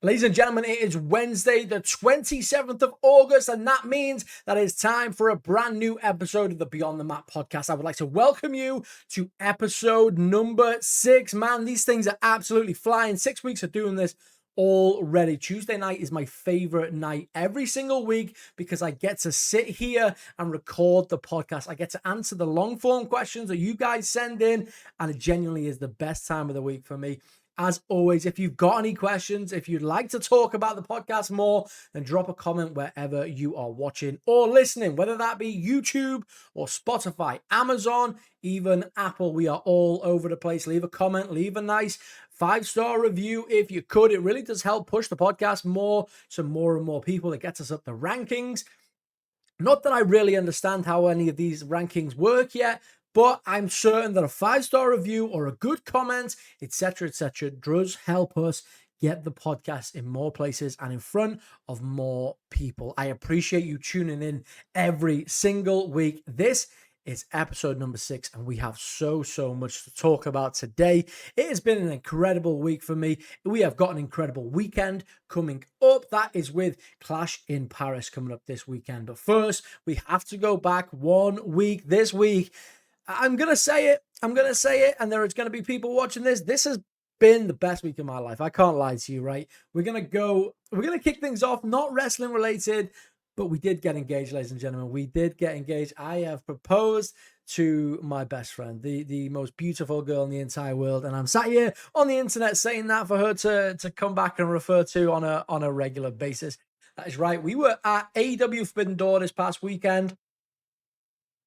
Ladies and gentlemen, it is Wednesday, the 27th of August, and that means that it's time for a brand new episode of the Beyond the Mat podcast. I would like to welcome you to episode number 6. Man, these things are absolutely flying. 6 weeks of doing this already. Tuesday night is my favorite night every single week because I get to sit here and record the podcast. I get to answer the long form questions that you guys send in, and it genuinely is the best time of the week for me. As always, if you've got any questions, if you'd like to talk about the podcast more, then drop a comment wherever you are watching or listening, whether that be YouTube or Spotify, Amazon, even Apple. We are all over the place. Leave a comment, leave a nice 5-star review if you could. It really does help push the podcast more, so more and more people. It gets us up the rankings. Not that I really understand how any of these rankings work yet, but I'm certain that a 5-star review or a good comment, etc., does help us get the podcast in more places and in front of more people. I appreciate you tuning in every single week. This is episode number 6, and we have so much to talk about today. It has been an incredible week for me. We have got an incredible weekend coming up. That is with Clash in Paris coming up this weekend. But first, we have to go back 1 week. This week, I'm going to say it, and there is going to be people watching this. This has been the best week of my life. I can't lie to you, right? We're going to kick things off, not wrestling related, but we did get engaged, ladies and gentlemen. We did get engaged. I have proposed to my best friend, the most beautiful girl in the entire world, and I'm sat here on the internet saying that for her to come back and refer to on a regular basis. That is right. We were at AEW Forbidden Door this past weekend,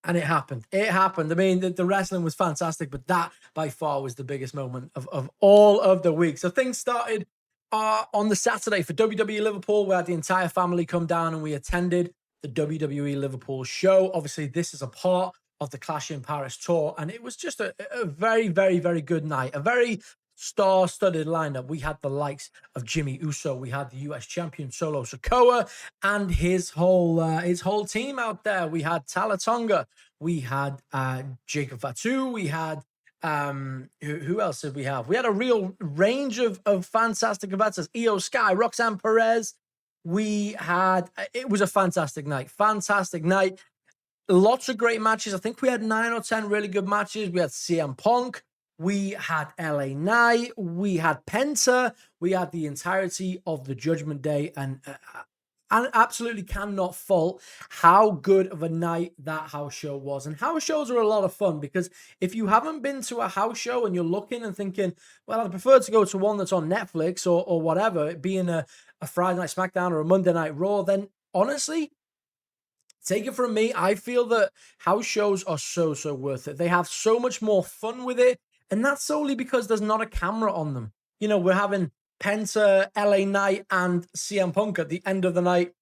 and it happened. I mean, the wrestling was fantastic, but that by far was the biggest moment of all of the week. So things started on the Saturday for WWE Liverpool. We had the entire family come down and we attended the WWE Liverpool show. Obviously, this is a part of the Clash in Paris tour, and it was just a very, very, very good night. A very star-studded lineup. We had the likes of Jimmy Uso. We had the US champion Solo Sikoa and his whole team out there. We had Talatonga. We had Jacob Fatu. We had who else did we have? We had a real range of fantastic competitors. Io Sky, Roxanne Perez. It was a fantastic night. Lots of great matches. I think we had 9 or 10 really good matches. We had CM Punk. We had LA Knight. We had Penta. We had the entirety of the Judgment Day. And I absolutely cannot fault how good of a night that house show was. And house shows are a lot of fun because if you haven't been to a house show and you're looking and thinking, well, I'd prefer to go to one that's on Netflix or whatever, it being a Friday Night SmackDown or a Monday Night Raw, then honestly, take it from me, I feel that house shows are so worth it. They have so much more fun with it, and that's solely because there's not a camera on them. You know, we're having Penta, LA Knight, and CM Punk at the end of the night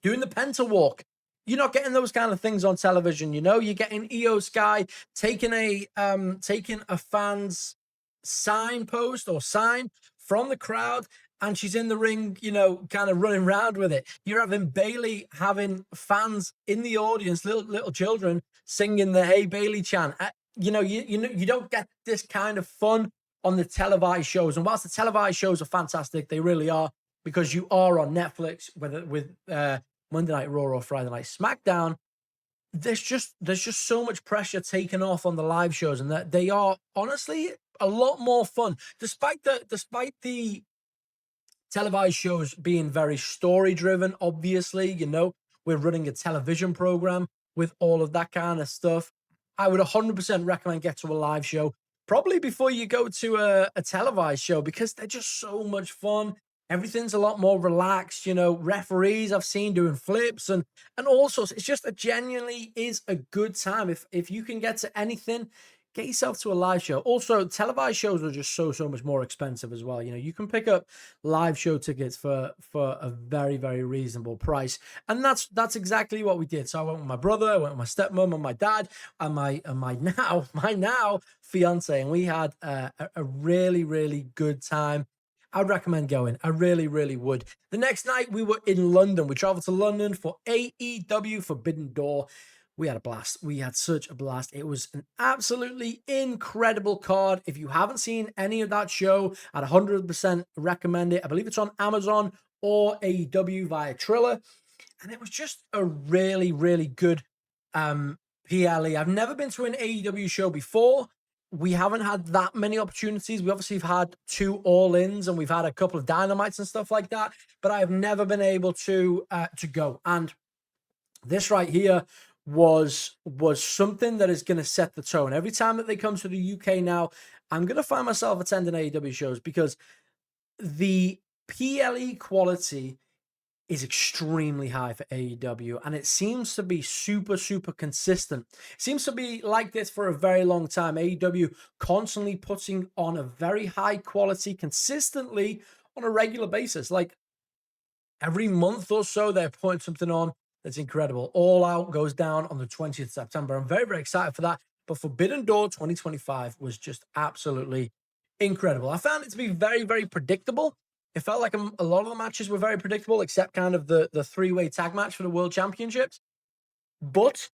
doing the Penta walk. You're not getting those kind of things on television, you know? You're getting Io Sky taking a fan's signpost or sign from the crowd, and she's in the ring, you know, kind of running around with it. You're having Bayley having fans in the audience, little children singing the "Hey Bayley" chant. You know, you don't get this kind of fun on the televised shows. And whilst the televised shows are fantastic, they really are, because you are on Netflix, whether with Monday Night Raw or Friday Night SmackDown. There's just so much pressure taken off on the live shows, and that they are honestly a lot more fun, despite the televised shows being very story driven. Obviously, you know, we're running a television program with all of that kind of stuff. I would 100% recommend get to a live show probably before you go to a televised show, because they're just so much fun. Everything's a lot more relaxed, you know, referees I've seen doing flips and all sorts. It's just genuinely is a good time. If you can get to anything, get yourself to a live show. Also, televised shows are just so much more expensive as well. You know, you can pick up live show tickets for a very, very reasonable price. And that's exactly what we did. So I went with my brother, I went with my stepmom and my dad and my now fiance, and we had a really, really good time. I'd recommend going. I really, really would. The next night we were in London. We traveled to London for AEW Forbidden Door. we had a blast. We had such a blast. It was an absolutely incredible card. If you haven't seen any of that show, I'd 100% recommend it. I believe it's on Amazon or AEW via Triller. And it was just a really, really good PLE. I've never been to an AEW show before. We haven't had that many opportunities. We obviously have had 2 All-Ins and we've had a couple of Dynamites and stuff like that, but I have never been able to go. And this right here was something that is going to set the tone. Every time that they come to the UK now, I'm going to find myself attending AEW shows because the PLE quality is extremely high for AEW, and it seems to be super, super consistent. It seems to be like this for a very long time. AEW constantly putting on a very high quality consistently on a regular basis. Like every month or so, they're putting something on that's incredible. All Out goes down on the 20th of September. I'm very, very excited for that. But Forbidden Door 2025 was just absolutely incredible. I found it to be very, very predictable. It felt like a lot of the matches were very predictable, except kind of the 3-way tag match for the World Championships. But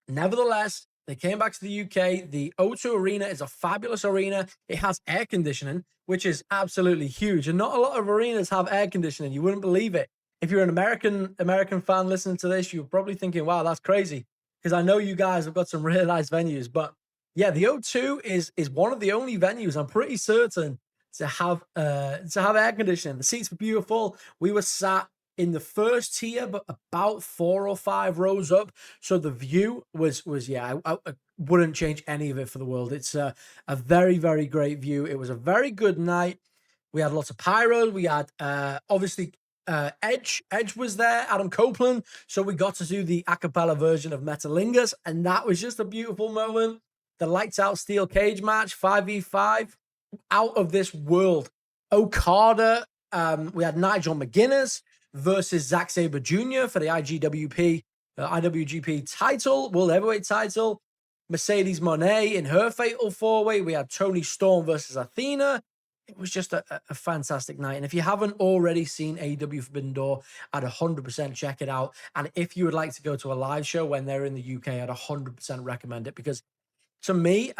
nevertheless, they came back to the UK. The O2 Arena is a fabulous arena. It has air conditioning, which is absolutely huge. And not a lot of arenas have air conditioning. You wouldn't believe it. If you're an American fan listening to this, you're probably thinking, wow, that's crazy. Because I know you guys have got some really nice venues. But yeah, the O2 is one of the only venues, I'm pretty certain, to have air conditioning. The seats were beautiful. We were sat in the first tier, but about 4 or 5 rows up. So the view was yeah, I wouldn't change any of it for the world. It's a very, very great view. It was a very good night. We had lots of pyro. We had obviously Edge was there, Adam Copeland. So we got to do the a cappella version of Metalingus, and that was just a beautiful moment. The lights out steel cage match, 5v5, out of this world. Okada, we had Nigel McGuinness versus Zack Sabre Jr. for the IWGP title, World Heavyweight title. Mercedes Moné in her fatal 4-way. We had Toni Storm versus Athena. It was just a fantastic night. And if you haven't already seen AEW Forbidden Door, I'd 100% check it out. And if you would like to go to a live show when they're in the UK, I'd 100% recommend it, because to me,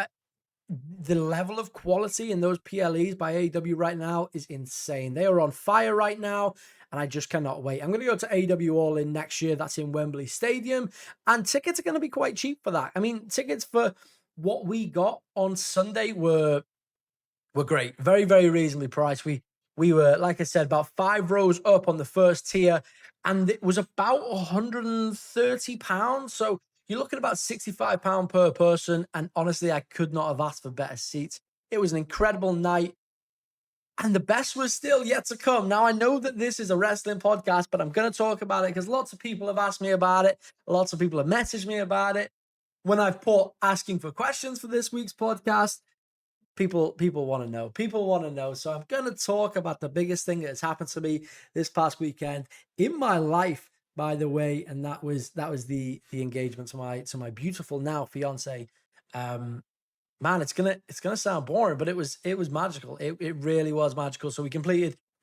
the level of quality in those PLEs by AEW right now is insane. They are on fire right now, and I just cannot wait. I'm going to go to AEW All In next year. That's in Wembley Stadium, and tickets are going to be quite cheap for that. I mean, tickets for what we got on Sunday were great. Very, very reasonably priced. We were, like I said, about 5 rows up on the first tier, and it was about £130. So you're looking at about £65 per person. And honestly, I could not have asked for better seats. It was an incredible night. And the best was still yet to come. Now, I know that this is a wrestling podcast, but I'm going to talk about it because lots of people have asked me about it. Lots of people have messaged me about it. When I've put asking for questions for this week's podcast, people want to know. People want to know. So I'm going to talk about the biggest thing that has happened to me this past weekend in my life, by the way, and that was the engagement to my beautiful now fiance. Man, it's gonna sound boring, but it was magical. It really was magical. So we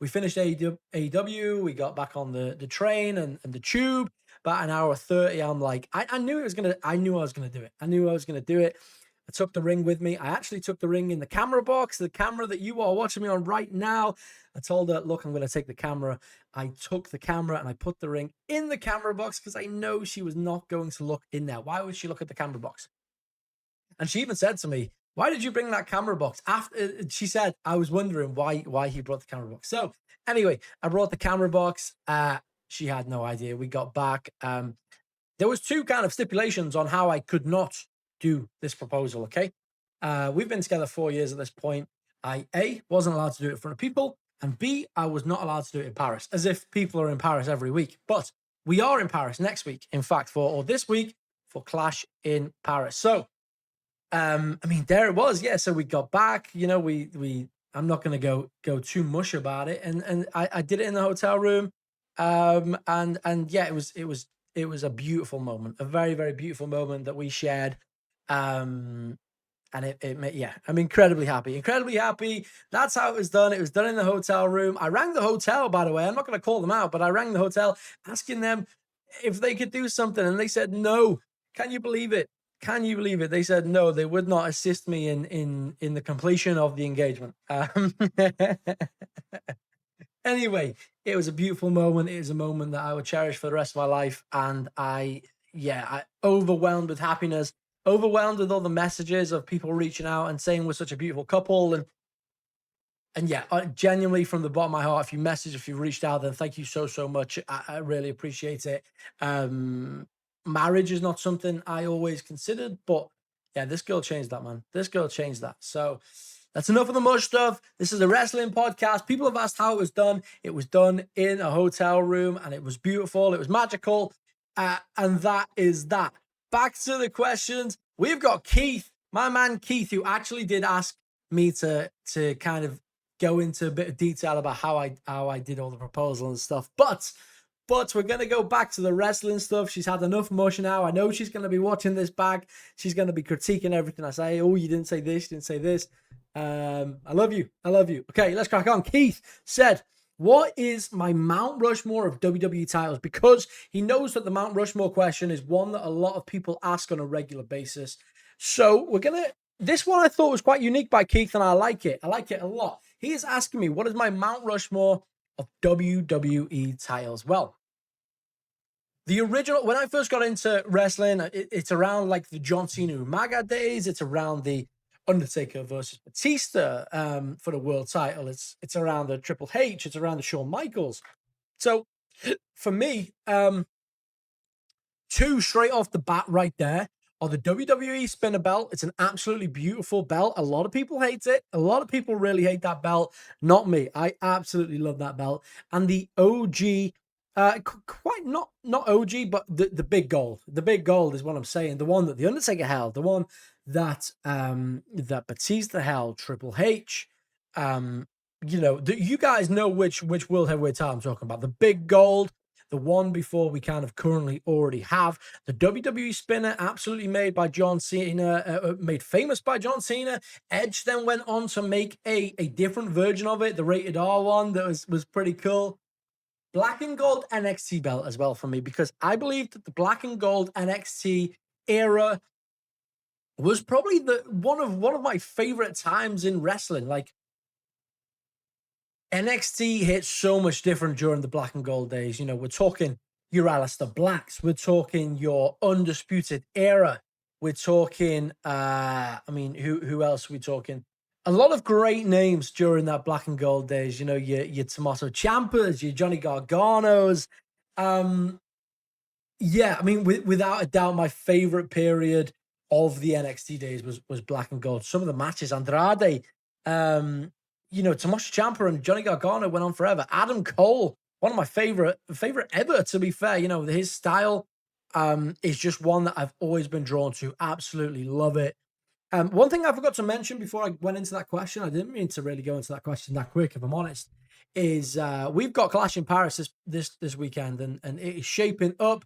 finished AEW. We got back on the train and the tube. About an hour 30. I'm like, I knew I was gonna do it. I knew I was gonna do it. I took the ring with me. I actually took the ring in the camera box, the camera that you are watching me on right now. I told her, look, I'm going to take the camera. I took the camera and I put the ring in the camera box because I know she was not going to look in there. Why would she look at the camera box? And she even said to me, why did you bring that camera box? After she said, I was wondering why he brought the camera box. So anyway, I brought the camera box. She had no idea. We got back. There was 2 kind of stipulations on how I could not do this proposal, okay? We've been together 4 years at this point. I, A, wasn't allowed to do it in front of people, and B, I was not allowed to do it in Paris, as if people are in Paris every week. But we are in Paris next week, in fact, this week, for Clash in Paris. So, I mean, there it was. Yeah, so we got back, you know, I'm not going to go too much about it. And I did it in the hotel room. And yeah, it was a beautiful moment, a very, very beautiful moment that we shared. And yeah, I'm incredibly happy. That's how it was done. It was done in the hotel room. I rang the hotel, by the way. I'm not going to call them out, but I rang the hotel asking them if they could do something, and they said no. Can you believe it? Can you believe it? They said no, they would not assist me in the completion of the engagement. Anyway, it was a beautiful moment. It is a moment that I would cherish for the rest of my life, and I overwhelmed with happiness, overwhelmed with all the messages of people reaching out and saying we're such a beautiful couple, and yeah, genuinely from the bottom of my heart, if you message, if you reached out, then thank you so much. I really appreciate it. Marriage is not something I always considered, but yeah, this girl changed that, man. This girl changed that. So that's enough of the mush stuff. This is a wrestling podcast. People have asked how it was done. It was done in a hotel room, and it was beautiful. It was magical, and that is that. Back to the questions. We've got Keith, my man Keith, who actually did ask me to kind of go into a bit of detail about how I did all the proposal and stuff. But we're going to go back to the wrestling stuff. She's had enough mush now. I know she's going to be watching this back. She's going to be critiquing everything I say. Oh, you didn't say this, you didn't say this. I love you. I love you. Okay, let's crack on. Keith said, what is my Mount Rushmore of WWE titles? Because he knows that the Mount Rushmore question is one that a lot of people ask on a regular basis. So this one I thought was quite unique by Keith, and I like it. I like it a lot. He is asking me, what is my Mount Rushmore of WWE titles? Well, the original, when I first got into wrestling, it's around like the John Cena Umaga days. It's around the Undertaker versus Batista for the world title. It's around the Triple H. It's around the Shawn Michaels. So for me, two straight off the bat right there are the WWE spinner belt. It's an absolutely beautiful belt. A lot of people hate it. A lot of people really hate that belt. Not me. I absolutely love that belt. And the OG, quite not OG, but the big gold. The big gold is what I'm saying. The one that the Undertaker held. The one that that Batista held. Triple H. You guys know which world heavyweight title I'm talking about. The big gold. The one before we kind of currently already have. The WWE spinner, absolutely made by John Cena, made famous by John Cena. Edge then went on to make a different version of it, the rated R one, that was pretty cool. Black and gold NXT belt as well for me, because I believe that the black and gold NXT era was probably one of my favorite times in wrestling. Like, NXT hit so much different during the black and gold days. We're talking your Aleister Blacks. We're talking your Undisputed Era. We're talking, who else are we talking? A lot of great names during that black and gold days. Your Tommaso Ciampas, your Johnny Garganos. Without a doubt, my favorite period of the NXT days was black and gold. Some of the matches, Andrade, Tommaso Ciampa and Johnny Gargano went on forever. Adam Cole, one of my favorite ever, to be fair. His style is just one that I've always been drawn to. Absolutely love it. One thing I forgot to mention before I went into that question, I didn't mean to really go into that question that quick, if I'm honest, is we've got Clash in Paris this weekend, and it is shaping up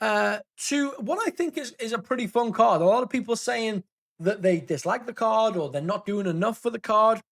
to what I think is a pretty fun card. A lot of people saying that they dislike the card or they're not doing enough for the card.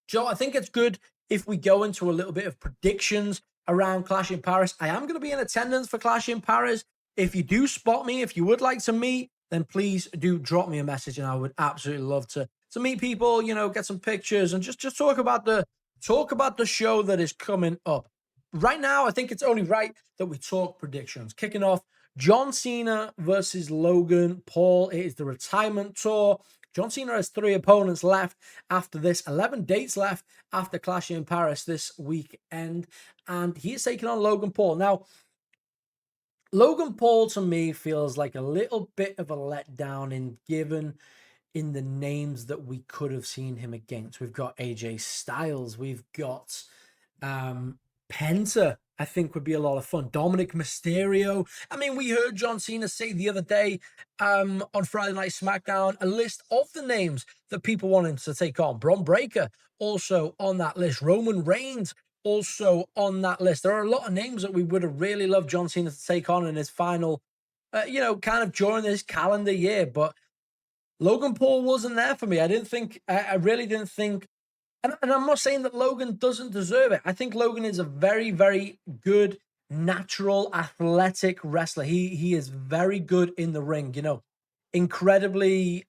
Joe, I think it's good if we go into a little bit of predictions around Clash in Paris. I am going to be in attendance for Clash in Paris. If you do spot me, if you would like to meet, then please do drop me a message, and I would absolutely love to meet people, get some pictures and just talk about the show that is coming up. Right now, I think it's only right that we talk predictions. Kicking off, John Cena versus Logan Paul. It is the retirement tour. John Cena has 3 opponents left after this, 11 dates left after Clash in Paris this weekend, and he is taking on Logan Paul. Now, Logan Paul to me feels like a little bit of a letdown in the names that we could have seen him against. We've got AJ Styles, we've got Penta, I think would be a lot of fun. Dominic Mysterio. We heard John Cena say the other day on Friday Night SmackDown a list of the names that people want him to take on. Bron Breakker also on that list. Roman Reigns also on that list. There are a lot of names that we would have really loved John Cena to take on in his final, kind of during this calendar year. But Logan Paul wasn't there for me. I really didn't think. And I'm not saying that Logan doesn't deserve it. I think Logan is a very, very good natural athletic wrestler. He is very good in the ring, incredibly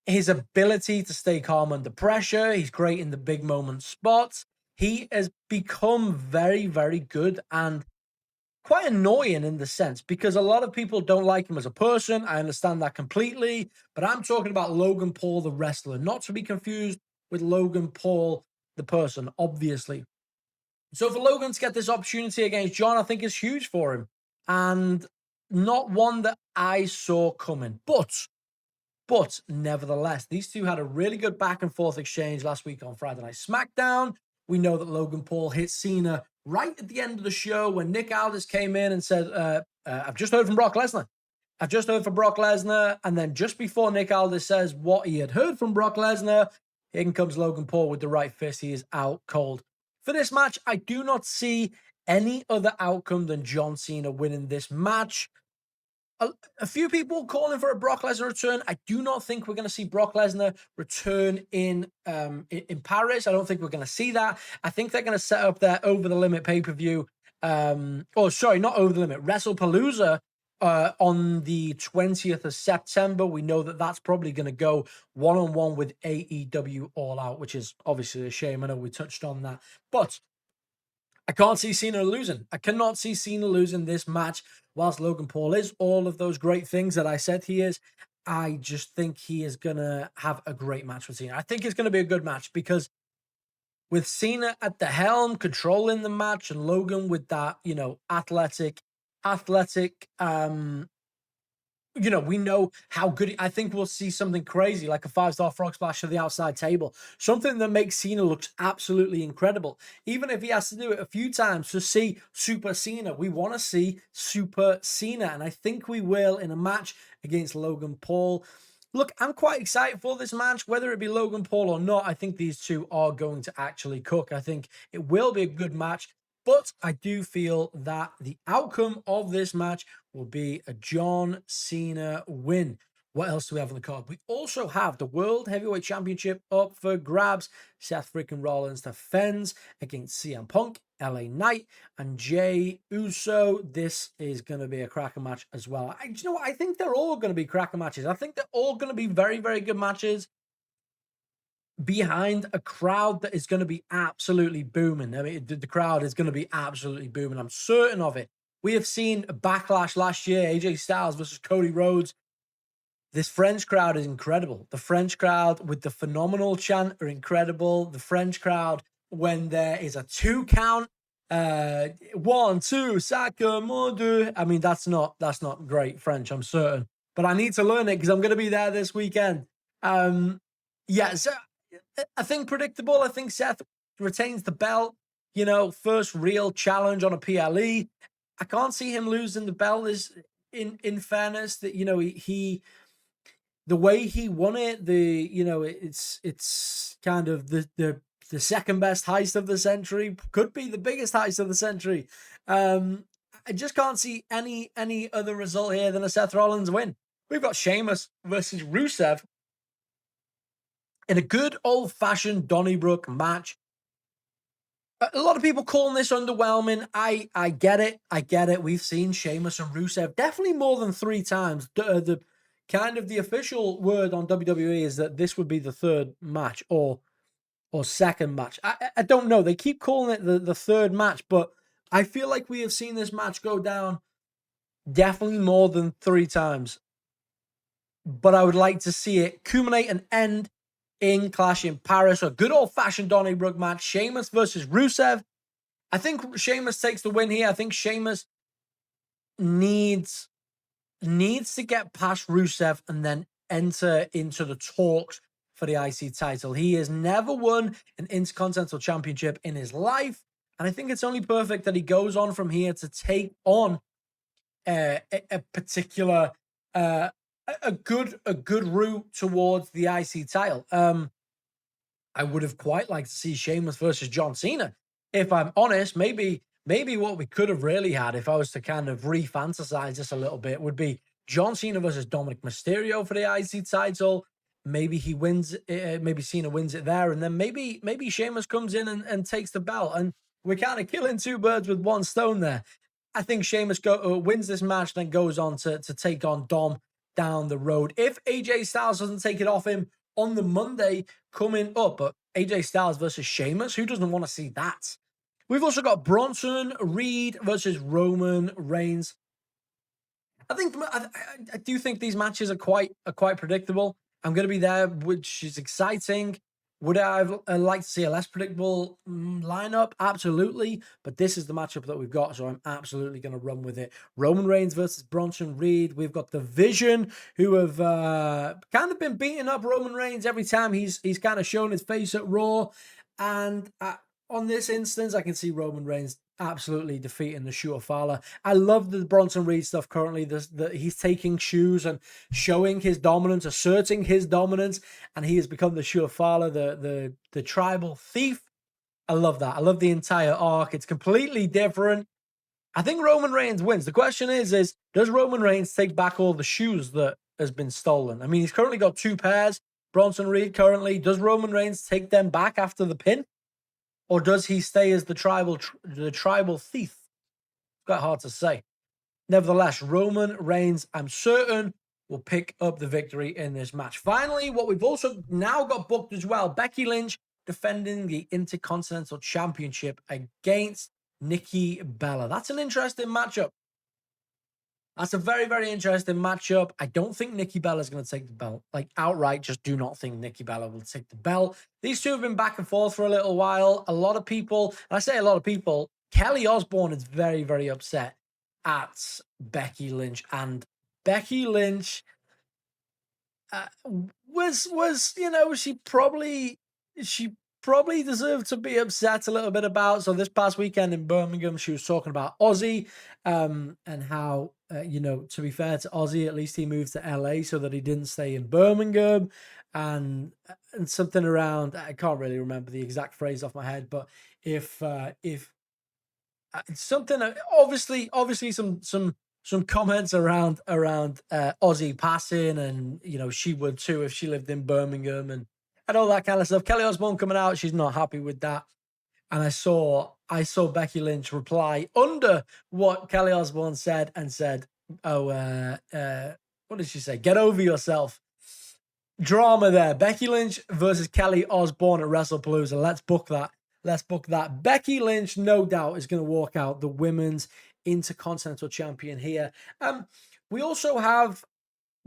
his ability to stay calm under pressure. He's great in the big moment spots. He has become very, very good and quite annoying in the sense because a lot of people don't like him as a person. I understand that completely, but I'm talking about Logan Paul, the wrestler, not to be confused with Logan Paul, the person, obviously. So for Logan to get this opportunity against John, I think is huge for him and not one that I saw coming. But nevertheless, these two had a really good back and forth exchange last week on Friday Night SmackDown. We know that Logan Paul hit Cena right at the end of the show when Nick Aldis came in and said, I've just heard from Brock Lesnar. I've just heard from Brock Lesnar. And then just before Nick Aldis says what he had heard from Brock Lesnar, in comes Logan Paul with the right fist. He is out cold. For this match, I do not see any other outcome than John Cena winning this match. A few people calling for a Brock Lesnar return. I do not think we're going to see Brock Lesnar return in Paris. I don't think we're going to see that. I think they're going to set up their Over the Limit pay-per-view. Not Over the Limit, WrestlePalooza on the 20th of September. We know that that's probably going to go one-on-one with AEW All Out, which is obviously a shame. I know we touched on that. But I can't see Cena losing. I cannot see Cena losing this match. Whilst Logan Paul is all of those great things that I said he is, I just think he is going to have a great match with Cena. I think it's going to be a good match because with Cena at the helm, controlling the match, and Logan with that, athletic, we know how good. I think we'll see something crazy like a 5-star frog splash to the outside table. Something that makes Cena look absolutely incredible. Even if he has to do it a few times to see Super Cena, we want to see Super Cena. And I think we will in a match against Logan Paul. Look, I'm quite excited for this match, whether it be Logan Paul or not. I think these two are going to actually cook. I think it will be a good match. But I do feel that the outcome of this match will be a John Cena win. What else do we have on the card? We also have the World Heavyweight Championship up for grabs. Seth freaking Rollins defends against CM Punk, LA Knight, and Jey Uso. This is going to be a cracker match as well. I think they're all going to be cracker matches. I think they're all going to be very, very good matches behind a crowd that is going to be absolutely booming. I mean, the crowd is going to be absolutely booming. I'm certain of it. We have seen a Backlash last year, AJ Styles versus Cody Rhodes. This French crowd is incredible. The French crowd with the phenomenal chant are incredible. The French crowd, when there is a 2 count, 1, 2, sacre, mon deux. I mean, that's not great French, I'm certain. But I need to learn it because I'm going to be there this weekend. So I think predictable. I think Seth retains the belt. First real challenge on a PLE. I can't see him losing the belt. Is in fairness that he the way he won it. It's kind of the second best heist of the century. Could be the biggest heist of the century. I just can't see any other result here than a Seth Rollins win. We've got Sheamus versus Rusev in a good old-fashioned Donnybrook match. A lot of people calling this underwhelming. I get it. I get it. We've seen Sheamus and Rusev definitely more than 3 times. The official word on WWE is that this would be the third match or second match. I don't know. They keep calling it the third match, but I feel like we have seen this match go down definitely more than 3 times. But I would like to see it culminate and end in Clash in Paris. A good old-fashioned Donnybrook match. Sheamus versus Rusev. I think Sheamus takes the win here. I think Sheamus needs to get past Rusev and then enter into the talks for the IC title. He has never won an Intercontinental Championship in his life. And I think it's only perfect that he goes on from here to take on a particular a good route towards the IC title. I would have quite liked to see Sheamus versus John Cena. If I'm honest, maybe what we could have really had, if I was to kind of re-fantasize this a little bit, would be John Cena versus Dominic Mysterio for the IC title. Maybe he wins, maybe Cena wins it there, and then maybe Sheamus comes in and takes the belt. And we're kind of killing two birds with one stone there. I think Sheamus wins this match, then goes on to take on Dom down the road. If AJ Styles doesn't take it off him on the Monday coming up, but AJ Styles versus Sheamus, who doesn't want to see that? We've also got Bronson Reed versus Roman Reigns. I do think these matches are quite predictable. I'm going to be there, which is exciting. Would I like to see a less predictable lineup? Absolutely. But this is the matchup that we've got, so I'm absolutely going to run with it. Roman Reigns versus Bronson Reed. We've got the Vision, who have kind of been beating up Roman Reigns every time he's kind of shown his face at Raw. And on this instance, I can see Roman Reigns absolutely defeating the Shooter Fowler. I love the Bronson Reed stuff currently. He's taking shoes and showing his dominance, asserting his dominance, and he has become the Shooter Fowler, the tribal thief. I love that. I love the entire arc. It's completely different. I think Roman Reigns wins. The question is does Roman Reigns take back all the shoes that has been stolen? I mean, he's currently got 2 pairs. Bronson Reed currently. Does Roman Reigns take them back after the pin? Or does he stay as the tribal thief? It's quite hard to say. Nevertheless, Roman Reigns, I'm certain, will pick up the victory in this match. Finally, what we've also now got booked as well, Becky Lynch defending the Intercontinental Championship against Nikki Bella. That's an interesting matchup. That's a very, very interesting matchup. I don't think Nikki Bella is going to take the belt. Like, outright, just do not think Nikki Bella will take the belt. These two have been back and forth for a little while. A lot of people, and I say a lot of people, Kelly Osbourne is very, very upset at Becky Lynch. And Becky Lynch was, you know, she probably deserved to be upset a little bit about. So this past weekend in Birmingham, she was talking about Ozzy and how, you know, to be fair to Ozzy, at least he moved to LA so that he didn't stay in Birmingham, and something around, I can't really remember the exact phrase off my head, but if something, obviously some comments around Ozzy passing, and, you know, she would too if she lived in Birmingham and all that kind of stuff. Kelly Osbourne coming out, she's not happy with that. And I saw Becky Lynch reply under what Kelly Osbourne said and said, what did she say? Get over yourself. Drama there. Becky Lynch versus Kelly Osbourne at WrestlePalooza. Let's book that. Becky Lynch, no doubt, is going to walk out the women's Intercontinental Champion here. We also have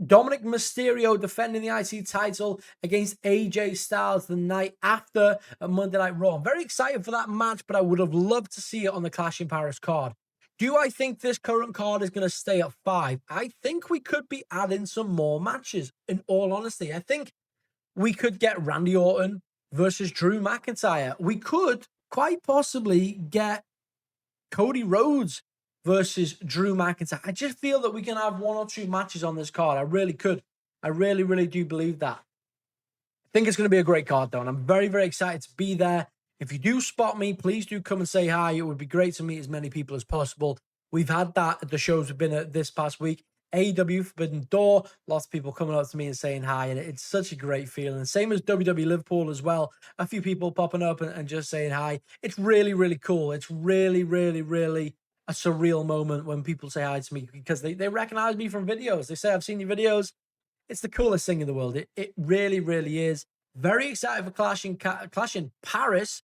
Dominic Mysterio defending the IC title against AJ Styles the night after Monday Night Raw. I'm very excited for that match, but I would have loved to see it on the Clash in Paris card. Do I think this current card is going to stay at 5? I think we could be adding some more matches, in all honesty. I think we could get Randy Orton versus Drew McIntyre. We could quite possibly get Cody Rhodes versus Drew McIntyre. I just feel that we can have 1 or 2 matches on this card. I really could. I really, really do believe that. I think it's going to be a great card, though, and I'm very, very excited to be there. If you do spot me, please do come and say hi. It would be great to meet as many people as possible. We've had that at the shows we've been at this past week. AEW Forbidden Door, lots of people coming up to me and saying hi, and it's such a great feeling. Same as WWE Liverpool as well. A few people popping up and just saying hi. It's really, really cool. It's really, really, really a surreal moment when people say hi to me because they recognize me from videos. They say, I've seen your videos. It's the coolest thing in the world. It really, really is. Very excited for Clash in Paris.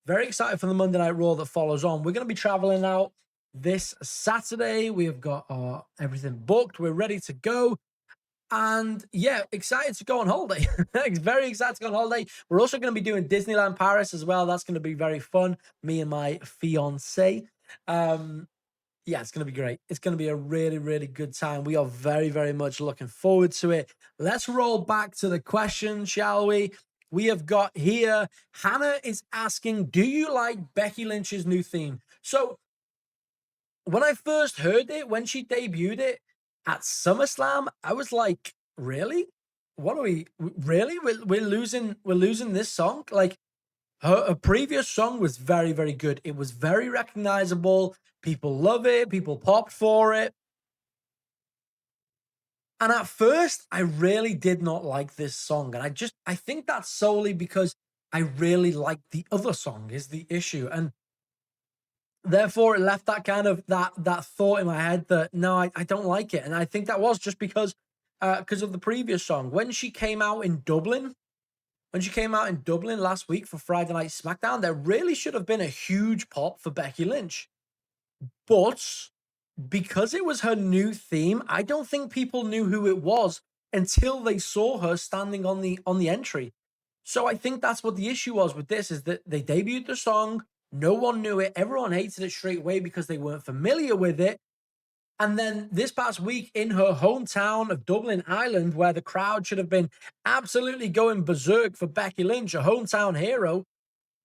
Very excited for the Monday Night Raw that follows on. We're going to be traveling out this Saturday. We have got everything booked. We're ready to go. And yeah, excited to go on holiday. Very excited to go on holiday. We're also going to be doing Disneyland Paris as well. That's going to be very fun. Me and my fiance. Yeah, it's going to be great. It's going to be a really, really good time. We are very, very much looking forward to it. Let's roll back to the question, shall we? We have got here, Hannah is asking, do you like Becky Lynch's new theme? So when I first heard it, when she debuted it at SummerSlam, I was like, really? What are we, really? We're losing this song? Like, her previous song was very, very good. It was very recognizable. People love it. People popped for it. And at first, I really did not like this song. And I think that's solely because I really liked the other song is the issue. And Therefore, it left that kind of that thought in my head that no, I don't like it. And I think that was just because of the previous song. When she came out in Dublin, last week for Friday Night SmackDown, there really should have been a huge pop for Becky Lynch. But because it was her new theme, I don't think people knew who it was until they saw her standing on the entry. So I think that's what the issue was with this, is that they debuted the song, no one knew it, everyone hated it straight away because they weren't familiar with it. And then this past week in her hometown of Dublin, Ireland, where the crowd should have been absolutely going berserk for Becky Lynch, a hometown hero,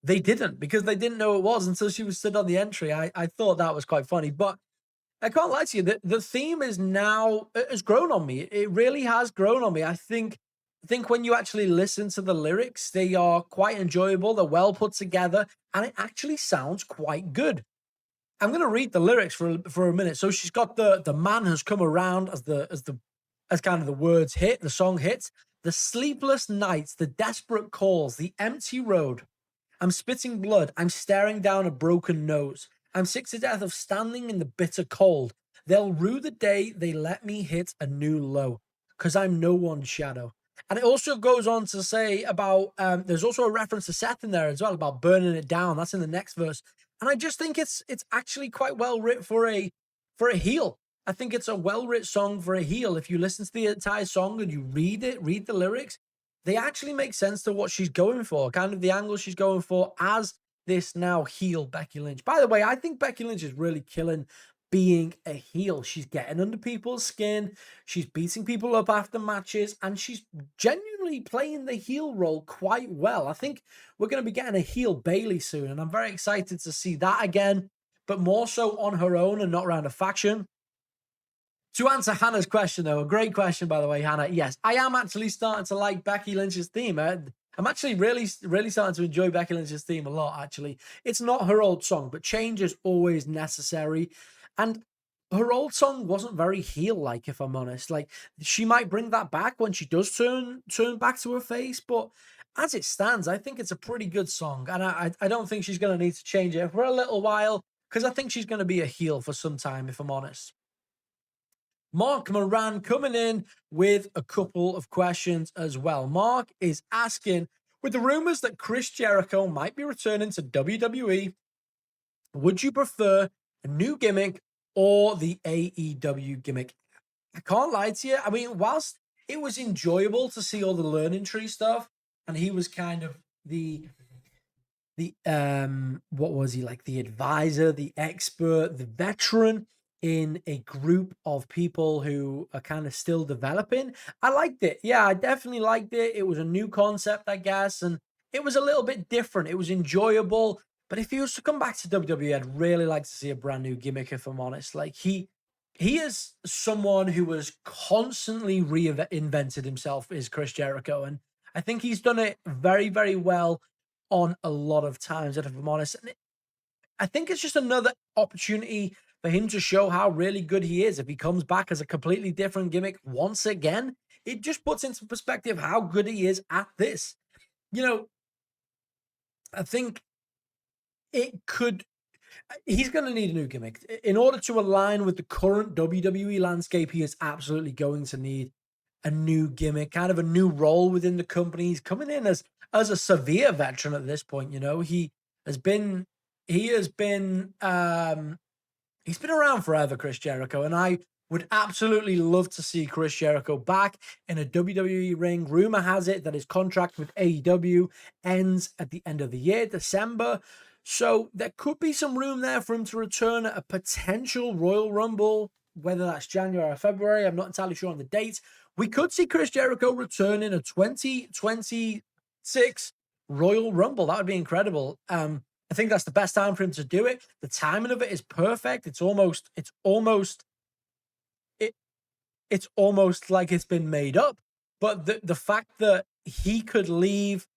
they didn't, because they didn't know it was until she was stood on the entry. I thought that was quite funny. But I can't lie to you, the theme is now, it has grown on me. It really has grown on me. I think when you actually listen to the lyrics, they are quite enjoyable. They're well put together, and it actually sounds quite good. I'm going to read the lyrics for a minute. So she's got the man has come around as kind of the words hit, the song hits. The sleepless nights, the desperate calls, the empty road. I'm spitting blood. I'm staring down a broken nose. I'm sick to death of standing in the bitter cold. They'll rue the day they let me hit a new low, because I'm no one's shadow. And it also goes on to say about, there's also a reference to Seth in there as well, about burning it down. That's in the next verse. And I just think it's actually quite well written for a heel. I think it's a well-written song for a heel. If you listen to the entire song and you read the lyrics, they actually make sense to what she's going for, kind of the angle she's going for as this now heel Becky Lynch. By the way, I think Becky Lynch is really killing being a heel. She's getting under people's skin. She's beating people up after matches, and she's genuinely playing the heel role quite well. I think we're going to be getting a heel Bayley soon, and I'm very excited to see that again, but more so on her own and not around a faction. To answer Hannah's question, though, a great question, by the way, Hannah. Yes, I am actually starting to like Becky Lynch's theme. I'm actually really starting to enjoy Becky Lynch's theme a lot, actually. It's not her old song, but change is always necessary. And her old song wasn't very heel-like, if I'm honest. Like, she might bring that back when she does turn back to her face, but as it stands, I think it's a pretty good song. And I don't think she's going to need to change it for a little while, because I think she's going to be a heel for some time, if I'm honest. Mark Moran coming in with a couple of questions as well. Mark is asking, with the rumors that Chris Jericho might be returning to WWE, would you prefer a new gimmick or the AEW gimmick? I can't lie to you. I mean, whilst it was enjoyable to see all the learning tree stuff, and he was kind of the what was he, like the advisor, the expert, the veteran in a group of people who are kind of still developing. I liked it. Yeah, I definitely liked it. It was a new concept, I guess, and it was a little bit different. It was enjoyable. But if he was to come back to WWE, I'd really like to see a brand new gimmick, if I'm honest. Like, he is someone who has constantly reinvented himself, is Chris Jericho. And I think he's done it very, very well on a lot of times, if I'm honest. And I think it's just another opportunity for him to show how really good he is. If he comes back as a completely different gimmick once again, it just puts into perspective how good he is at this. You know, I think he's going to need a new gimmick. In order to align with the current WWE landscape, he is absolutely going to need a new gimmick, kind of a new role within the company. He's coming in as a severe veteran at this point. You know, he's been around forever, Chris Jericho, and I would absolutely love to see Chris Jericho back in a WWE ring. Rumor has it that his contract with AEW ends at the end of the year, December. So there could be some room there for him to return at a potential Royal Rumble, whether that's January or February. I'm not entirely sure on the date. We could see Chris Jericho return in a 2026 Royal Rumble. That would be incredible. I think that's the best time for him to do it. The timing of it is perfect. It's almost like it's been made up. But the fact that he could leave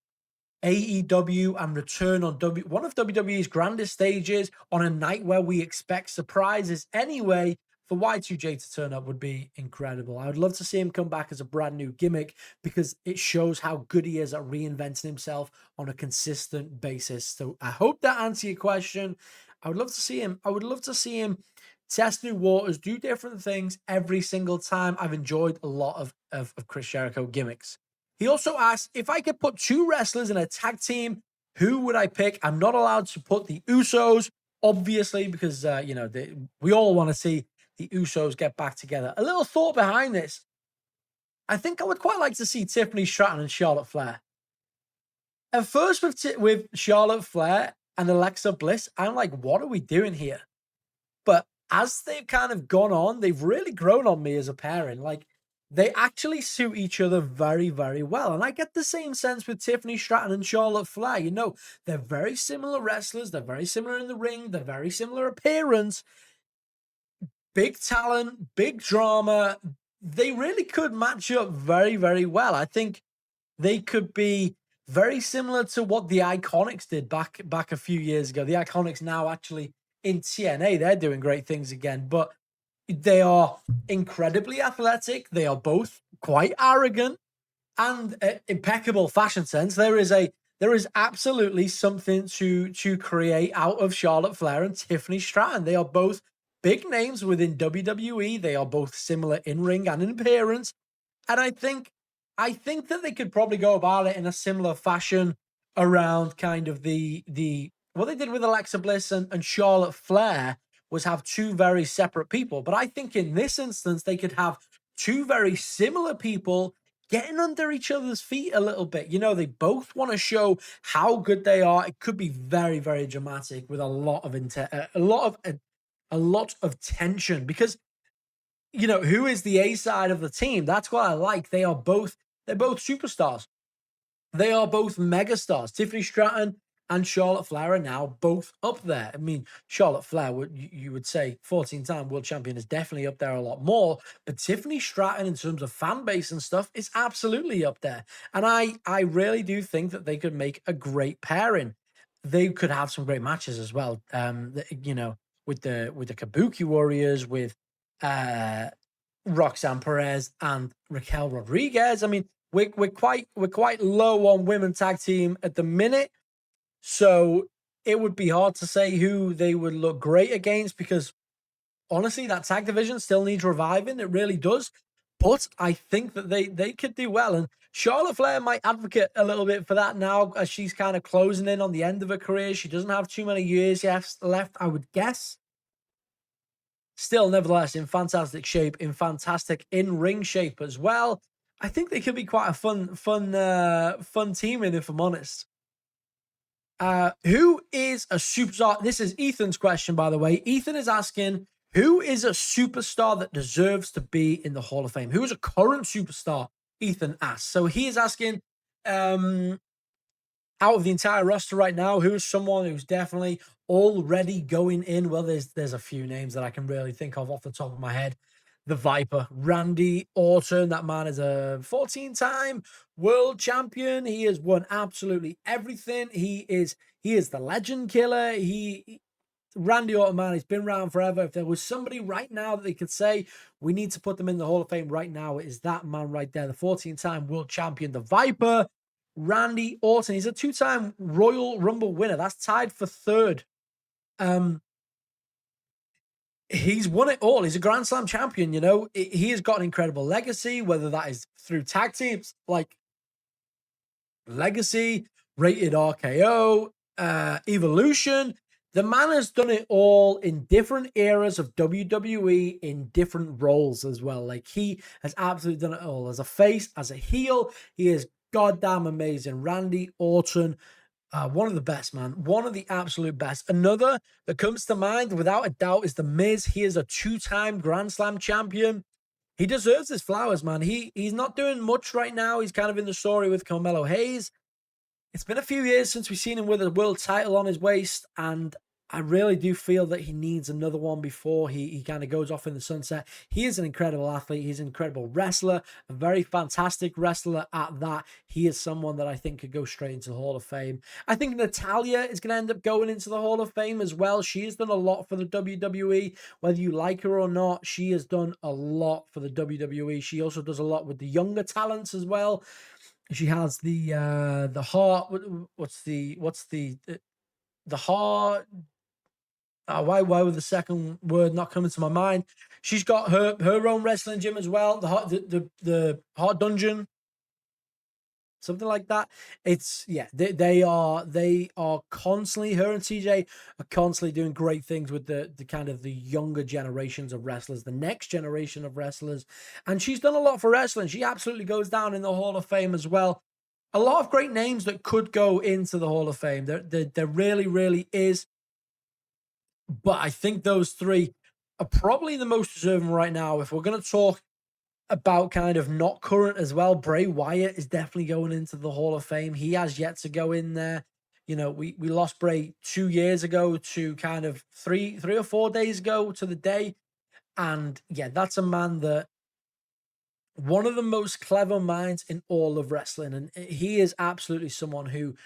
AEW and return on one of WWE's grandest stages on a night where we expect surprises anyway, for Y2J to turn up would be incredible. I would love to see him come back as a brand new gimmick, because it shows how good he is at reinventing himself on a consistent basis. So I hope that answers your question. I would love to see him. I would love to see him test new waters, do different things every single time. I've enjoyed a lot of Chris Jericho gimmicks. He also asked if I could put two wrestlers in a tag team, who would I pick? I'm not allowed to put the Usos, obviously, because we all want to see the Usos get back together. A little thought behind this. I think I would quite like to see Tiffany Stratton and Charlotte Flair. At first, with Charlotte Flair and Alexa Bliss, I'm like, what are we doing here? But as they've kind of gone on, they've really grown on me as a pairing. Like, they actually suit each other very, very well. And I get the same sense with Tiffany Stratton and Charlotte Flair. You know, they're very similar wrestlers. They're very similar in the ring. They're very similar appearance. Big talent, big drama. They really could match up very, very well. I think they could be very similar to what the Iconics did back a few years ago. The Iconics now actually in TNA, they're doing great things again, but they are incredibly athletic. They are both quite arrogant and impeccable fashion sense. There is absolutely something to create out of Charlotte Flair and Tiffany Stratton. They are both big names within WWE. They are both similar in ring and in appearance, and I think that they could probably go about it in a similar fashion around kind of the what they did with Alexa Bliss and Charlotte Flair was have two very separate people. But I think in this instance, they could have two very similar people getting under each other's feet a little bit. You know, they both want to show how good they are. It could be very, very dramatic with a lot of tension because you know, who is the A side of the team? That's what I like. They're both superstars. They are both megastars. Tiffany Stratton and Charlotte Flair are now both up there. I mean, Charlotte Flair, you would say 14-time world champion, is definitely up there a lot more. But Tiffany Stratton, in terms of fan base and stuff, is absolutely up there. And I really do think that they could make a great pairing. They could have some great matches as well. You know, with the Kabuki Warriors, with Roxanne Perez and Raquel Rodriguez. I mean, we're quite low on women tag team at the minute, so it would be hard to say who they would look great against because honestly, that tag division still needs reviving. It really does. But I think that they could do well. And Charlotte Flair might advocate a little bit for that now as she's kind of closing in on the end of her career. She doesn't have too many years left, I would guess. Still, nevertheless, in fantastic shape, in fantastic in-ring shape as well. I think they could be quite a fun teaming, if I'm honest. Who is a superstar? This is Ethan's question, by the way. Ethan is asking, who is a superstar that deserves to be in the Hall of Fame? Who is a current superstar? Ethan asks. So he is asking, out of the entire roster right now, who's someone who's definitely already going in? Well, there's a few names that I can really think of off the top of my head. The Viper, Randy Orton. That man is a 14-time world champion. He has won absolutely everything. He is the legend killer. Randy Orton, man, he's been around forever. If there was somebody right now that they could say, we need to put them in the Hall of Fame right now, it is that man right there, the 14-time world champion, the Viper, Randy Orton. He's a 2-time Royal Rumble winner. That's tied for third. He's won it all. He's a Grand Slam champion, you know. He has got an incredible legacy, whether that is through tag teams like Legacy, Rated RKO, Evolution. The man has done it all in different eras of WWE in different roles as well. Like, he has absolutely done it all. As a face, as a heel, he is goddamn amazing. Randy Orton, one of the best, man. One of the absolute best. Another that comes to mind, without a doubt, is The Miz. He is a 2-time Grand Slam champion. He deserves his flowers, man. He's not doing much right now. He's kind of in the story with Carmelo Hayes. It's been a few years since we've seen him with a world title on his waist, and I really do feel that he needs another one before he kind of goes off in the sunset. He is an incredible athlete. He's an incredible wrestler, a very fantastic wrestler at that. He is someone that I think could go straight into the Hall of Fame. I think Natalya is going to end up going into the Hall of Fame as well. She has done a lot for the WWE. Whether you like her or not, she has done a lot for the WWE. She also does a lot with the younger talents as well. She has the heart. What's the heart? Why would the second word not come into my mind? She's got her own wrestling gym as well. The Heart Dungeon, something like that. It's yeah, they are constantly, her and TJ are constantly doing great things with the kind of the younger generations of wrestlers, the next generation of wrestlers. And she's done a lot for wrestling. She absolutely goes down in the Hall of Fame as well. A lot of great names that could go into the Hall of Fame. There really, really is. But I think those three are probably the most deserving right now. If we're going to talk about kind of not current as well, Bray Wyatt is definitely going into the Hall of Fame. He has yet to go in there. You know, we lost Bray 2 years ago to kind of three or 4 days ago to the day. And yeah, that's a man that one of the most clever minds in all of wrestling, and he is absolutely someone who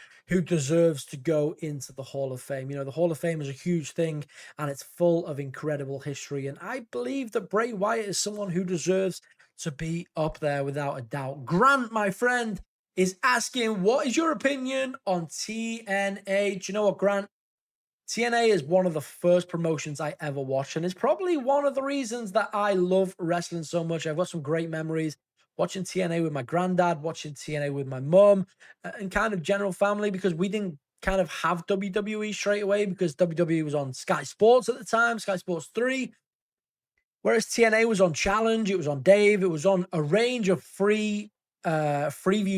deserves to go into the Hall of Fame. You know, the Hall of Fame is a huge thing, and it's full of incredible history. And I believe that Bray Wyatt is someone who deserves to be up there without a doubt. Grant, my friend, is asking, what is your opinion on TNA? Do you know what, Grant? TNA is one of the first promotions I ever watched, and it's probably one of the reasons that I love wrestling so much. I've got some great memories watching TNA with my granddad, watching TNA with my mom, and kind of general family, because we didn't kind of have WWE straight away because WWE was on Sky Sports at the time, Sky Sports 3. Whereas TNA was on Challenge, it was on Dave, it was on a range of freeview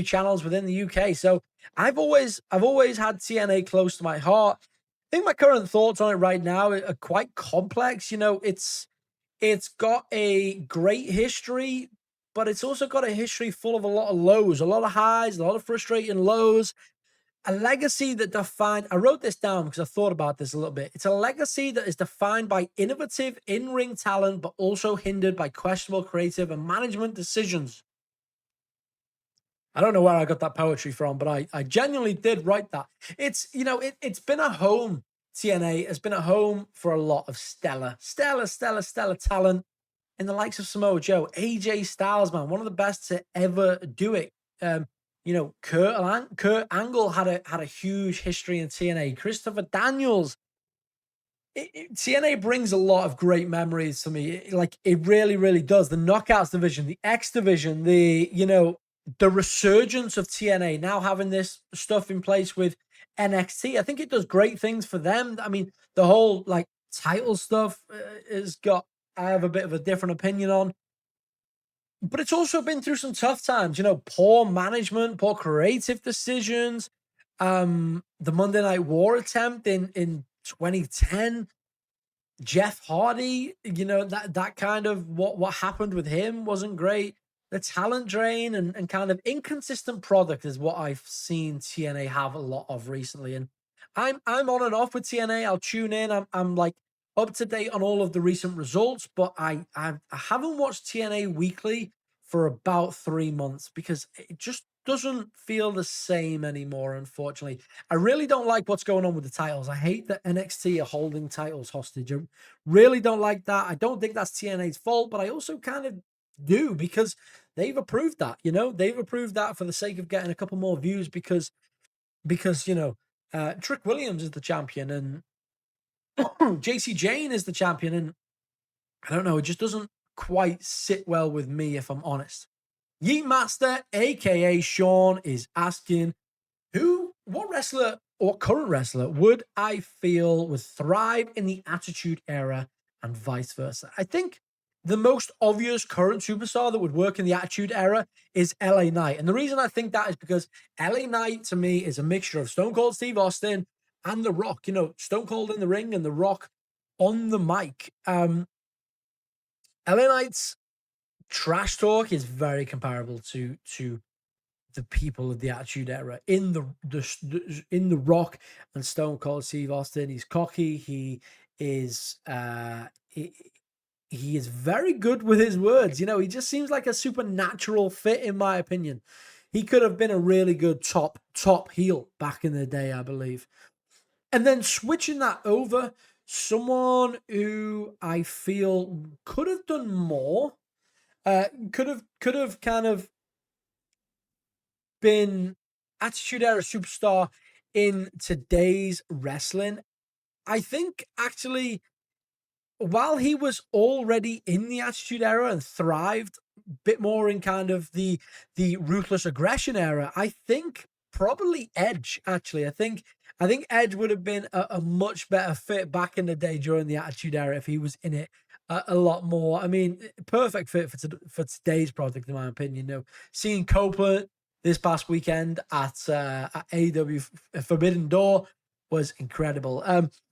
channels within the UK. So I've always had TNA close to my heart. I think my current thoughts on it right now are quite complex. You know, it's got a great history, but it's also got a history full of a lot of lows, a lot of highs, a lot of frustrating lows. A legacy that defined, I wrote this down because I thought about this a little bit. It's a legacy that is defined by innovative in-ring talent, but also hindered by questionable creative and management decisions. I don't know where I got that poetry from, but I genuinely did write that. It's, you know, it's been a home, TNA has been a home for a lot of stellar talent in the likes of Samoa Joe, AJ Styles, man, one of the best to ever do it. Um, you know, Kurt Angle had a huge history in TNA. Christopher Daniels. TNA brings a lot of great memories to me. Like it really, really does. The Knockouts division, the X division, the resurgence of TNA now having this stuff in place with NXT. I think it does great things for them. I mean, the whole like title stuff has got. I have a bit of a different opinion on, but it's also been through some tough times. You know, poor management, poor creative decisions. The Monday Night War attempt in 2010. Jeff Hardy, you know, that kind of what happened with him wasn't great. The talent drain and kind of inconsistent product is what I've seen TNA have a lot of recently. And I'm on and off with TNA. I'll tune in. I'm like up to date on all of the recent results, but I haven't watched TNA weekly for about 3 months because it just doesn't feel the same anymore, unfortunately. I really don't like what's going on with the titles. I hate that NXT are holding titles hostage. I really don't like that. I don't think that's TNA's fault, but I also kind of do because they've approved that. You know, they've approved that for the sake of getting a couple more views because Trick Williams is the champion and JC Jane is the champion, and I don't know, it just doesn't quite sit well with me if I'm honest. Yeet Master, aka Sean, is asking, what wrestler or current wrestler would I feel would thrive in the Attitude Era and vice versa? I think the most obvious current superstar that would work in the Attitude Era is LA Knight. And the reason I think that is because LA Knight to me is a mixture of Stone Cold Steve Austin and The Rock. You know, Stone Cold in the ring and The Rock on the mic. LA Knight's trash talk is very comparable to the people of the Attitude Era. In the Rock and Stone Cold Steve Austin, he's cocky. He is he is very good with his words. You know, he just seems like a supernatural fit, in my opinion. He could have been a really good top heel back in the day, I believe. And then switching that over, someone who I feel could have done more, could have kind of been Attitude Era superstar in today's wrestling. I think actually, while he was already in the Attitude Era and thrived a bit more in kind of the ruthless aggression era, I think probably Edge. Actually, I think Edge would have been a much better fit back in the day during the Attitude Era if he was in it a lot more. I mean, perfect fit for today's product, in my opinion. Seeing Copeland this past weekend at AEW Forbidden Door was incredible.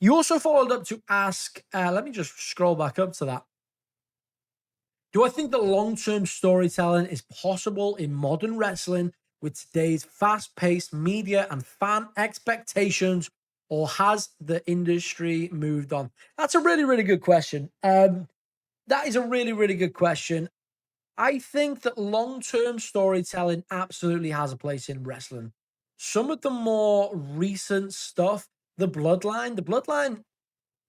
You also followed up to ask, let me just scroll back up to that. Do I think that long-term storytelling is possible in modern wrestling with today's fast-paced media and fan expectations, or has the industry moved on? That's a really, really good question. That is a really, really good question. I think that long-term storytelling absolutely has a place in wrestling. Some of the more recent stuff, the Bloodline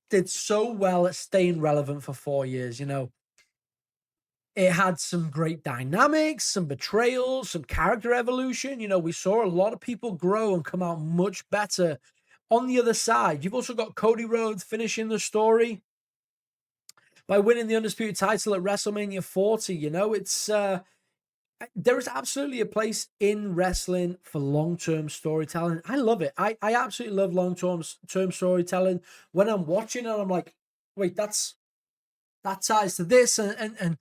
did so well at staying relevant for 4 years. It had some great dynamics, some betrayals, some character evolution. We saw a lot of people grow and come out much better on the other side. You've also got Cody Rhodes finishing the story by winning the Undisputed title at WrestleMania 40. There is absolutely a place in wrestling for long-term storytelling. I love it. I absolutely love long-term storytelling. When I'm watching it, I'm like, wait, that ties to this, and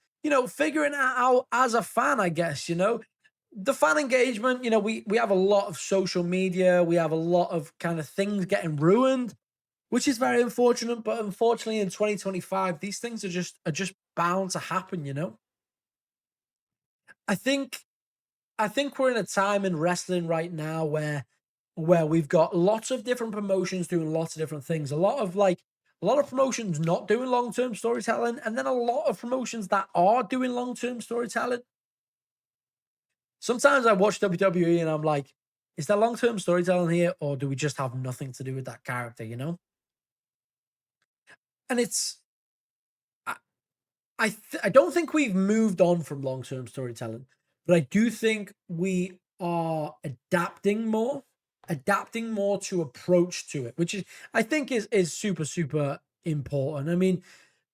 figuring it out as a fan, I guess. The fan engagement. We have a lot of social media. We have a lot of kind of things getting ruined, which is very unfortunate. But unfortunately, in 2025, these things are just bound to happen. I think I think we're in a time in wrestling right now where we've got lots of different promotions doing lots of different things. A lot of promotions not doing long-term storytelling, and then a lot of promotions that are doing long-term storytelling. Sometimes I watch WWE and I'm like, is there long-term storytelling here, or do we just have nothing to do with that character? And I, I don't think we've moved on from long-term storytelling, but I do think we are adapting more to approach to it, which is I think is super super important. I mean,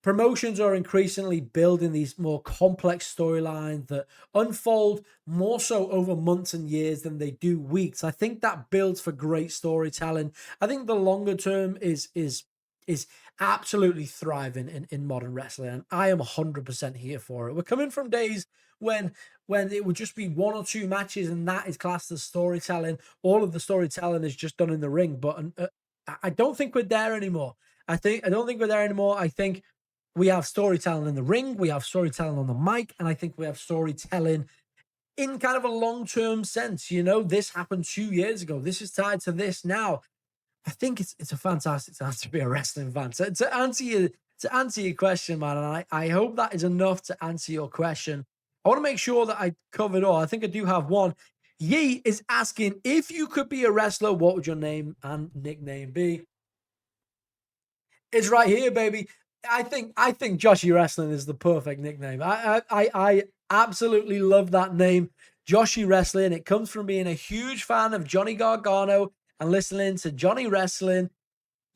promotions are increasingly building these more complex storylines that unfold more so over months and years than they do weeks. I think that builds for great storytelling. I think the longer term is absolutely thriving in modern wrestling, and I am 100% here for it. We're coming from days when it would just be one or two matches, and that is classed as storytelling. All of the storytelling is just done in the ring, but I don't think we're there anymore. I don't think we're there anymore. I think we have storytelling in the ring, we have storytelling on the mic, and I think we have storytelling in kind of a long-term sense. This happened 2 years ago. This is tied to this now. I think it's a fantastic time to be a wrestling fan. So to answer your question, man, and I hope that is enough to answer your question. I want to make sure that I covered all. I think I do have one. Yee is asking, if you could be a wrestler, what would your name and nickname be? It's right here, baby. I think Joshi Wrestling is the perfect nickname. I absolutely love that name, Joshi Wrestling. It comes from being a huge fan of Johnny Gargano and listening to Johnny Wrestling.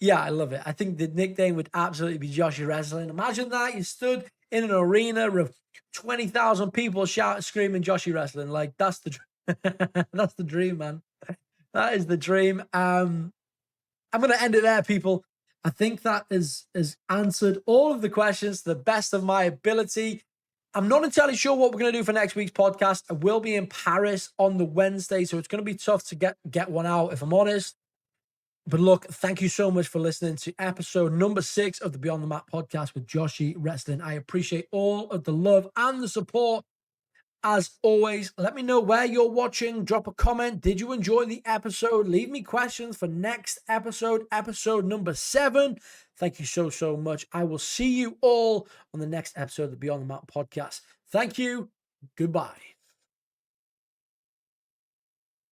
Yeah, I love it. I think the nickname would absolutely be Joshi Wrestling. Imagine that you stood in an arena of 20,000 people shouting, screaming Joshi Wrestling. Like that's the that's the dream, man. That is the dream. I'm going to end it there, people. I think that has answered all of the questions to the best of my ability. I'm not entirely sure what we're going to do for next week's podcast. I will be in Paris on the Wednesday, so it's going to be tough to get one out, if I'm honest. But look, thank you so much for listening to episode number 6 of the Beyond the Mat podcast with Joshi Wrestling. I appreciate all of the love and the support. As always, let me know where you're watching. Drop a comment. Did you enjoy the episode? Leave me questions for next episode number 7. Thank you so, so much. I will see you all on the next episode of the Beyond the Mat podcast. Thank you. Goodbye.